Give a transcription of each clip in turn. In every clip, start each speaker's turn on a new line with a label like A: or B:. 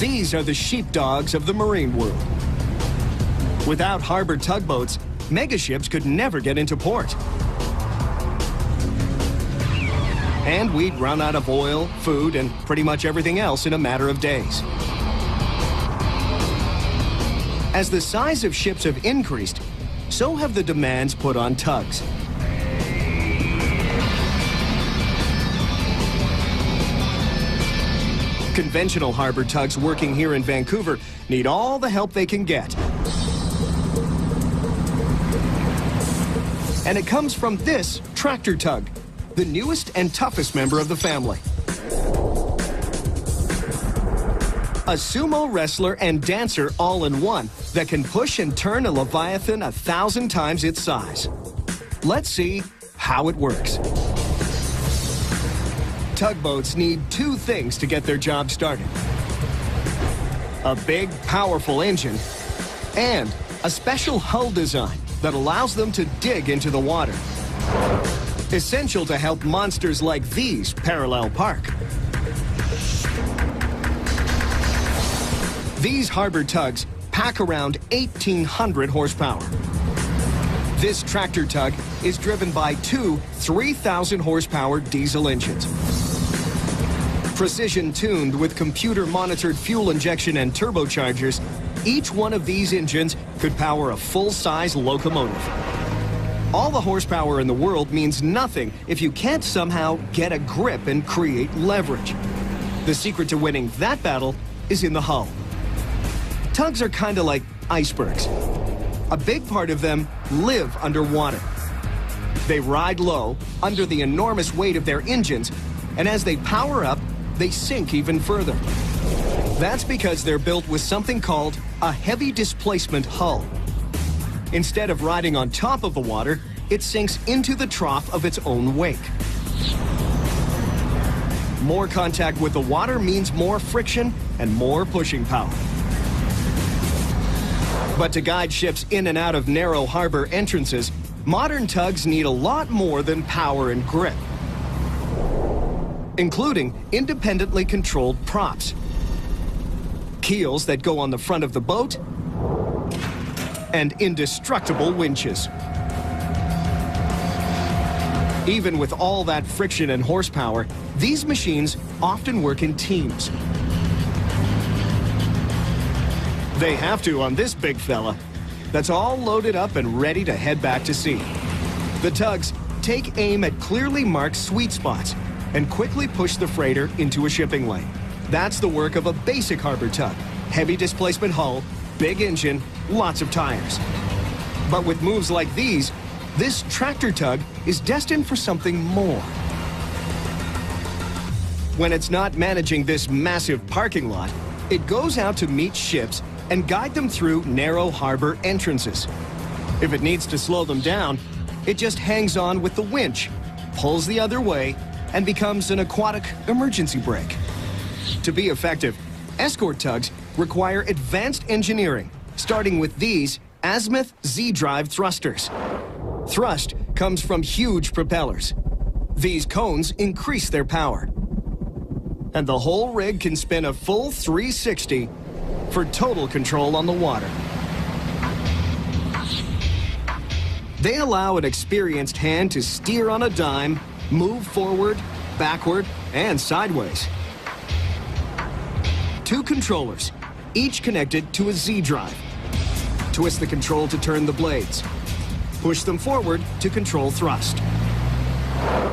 A: These are the sheepdogs of the marine world. Without harbor tugboats, megaships could never get into port. And we'd run out of oil, food, and pretty much everything else in a matter of days. As the size of ships have increased, so have the demands put on tugs. Conventional harbor tugs working here in Vancouver need all the help they can get. And it comes from this tractor tug, the newest and toughest member of the family. A sumo wrestler and dancer all in one that can push and turn a Leviathan 1,000 times its size. Let's see how it works. Tugboats need two things to get their job started: a big, powerful engine and a special hull design that allows them to dig into the water. Essential to help monsters like these parallel park. These harbor tugs pack around 1,800 horsepower. This tractor tug is driven by two 3,000 horsepower diesel engines. Precision-tuned with computer-monitored fuel injection and turbochargers, each one of these engines could power a full-size locomotive. All the horsepower in the world means nothing if you can't somehow get a grip and create leverage. The secret to winning that battle is in the hull. Tugs are kind of like icebergs. A big part of them live underwater. They ride low under the enormous weight of their engines, and as they power up, they sink even further. That's because they're built with something called a heavy displacement hull. Instead of riding on top of the water, it sinks into the trough of its own wake. More contact with the water means more friction and more pushing power. But to guide ships in and out of narrow harbor entrances, modern tugs need a lot more than power and grip, including independently controlled props, keels that go on the front of the boat, and indestructible winches. Even with all that friction and horsepower, these machines often work in teams. They have to on this big fella that's all loaded up and ready to head back to sea. The tugs take aim at clearly marked sweet spots and quickly push the freighter into a shipping lane. That's the work of a basic harbor tug. Heavy displacement hull, big engine, lots of tires. But with moves like these, this tractor tug is destined for something more. When it's not managing this massive parking lot, it goes out to meet ships and guide them through narrow harbor entrances. If it needs to slow them down, it just hangs on with the winch, pulls the other way, and becomes an aquatic emergency brake. To be effective, escort tugs require advanced engineering, starting with these azimuth Z-drive thrusters. Thrust comes from huge propellers. These cones increase their power. And the whole rig can spin a full 360 for total control on the water. They allow an experienced hand to steer on a dime, move forward, backward, and sideways. Two controllers, each connected to a Z-drive. Twist the control to turn the blades. Push them forward to control thrust.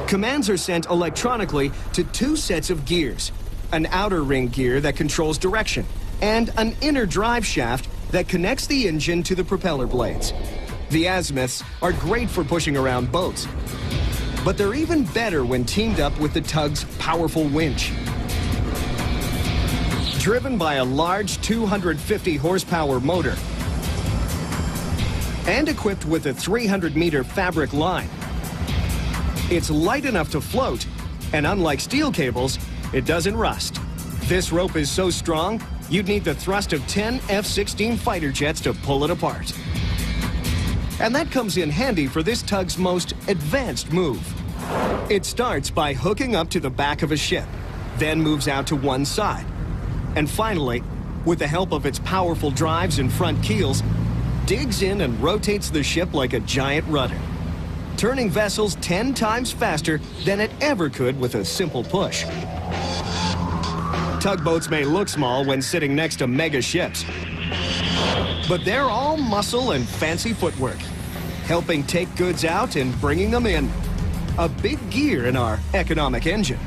A: Commands are sent electronically to two sets of gears, an outer ring gear that controls direction, and an inner drive shaft that connects the engine to the propeller blades. The azimuths are great for pushing around boats, but they're even better when teamed up with the tug's powerful winch. Driven by a large 250 horsepower motor and equipped with a 300-meter fabric line, it's light enough to float, and unlike steel cables, it doesn't rust. This rope is so strong, you'd need the thrust of 10 F-16 fighter jets to pull it apart. And that comes in handy for this tug's most advanced move. It starts by hooking up to the back of a ship, then moves out to one side, and finally with the help of its powerful drives and front keels, digs in and rotates the ship like a giant rudder, turning vessels 10 times faster than it ever could with a simple push. Tugboats may look small when sitting next to mega ships, but they're all muscle and fancy footwork, helping take goods out and bringing them in. A big gear in our economic engine.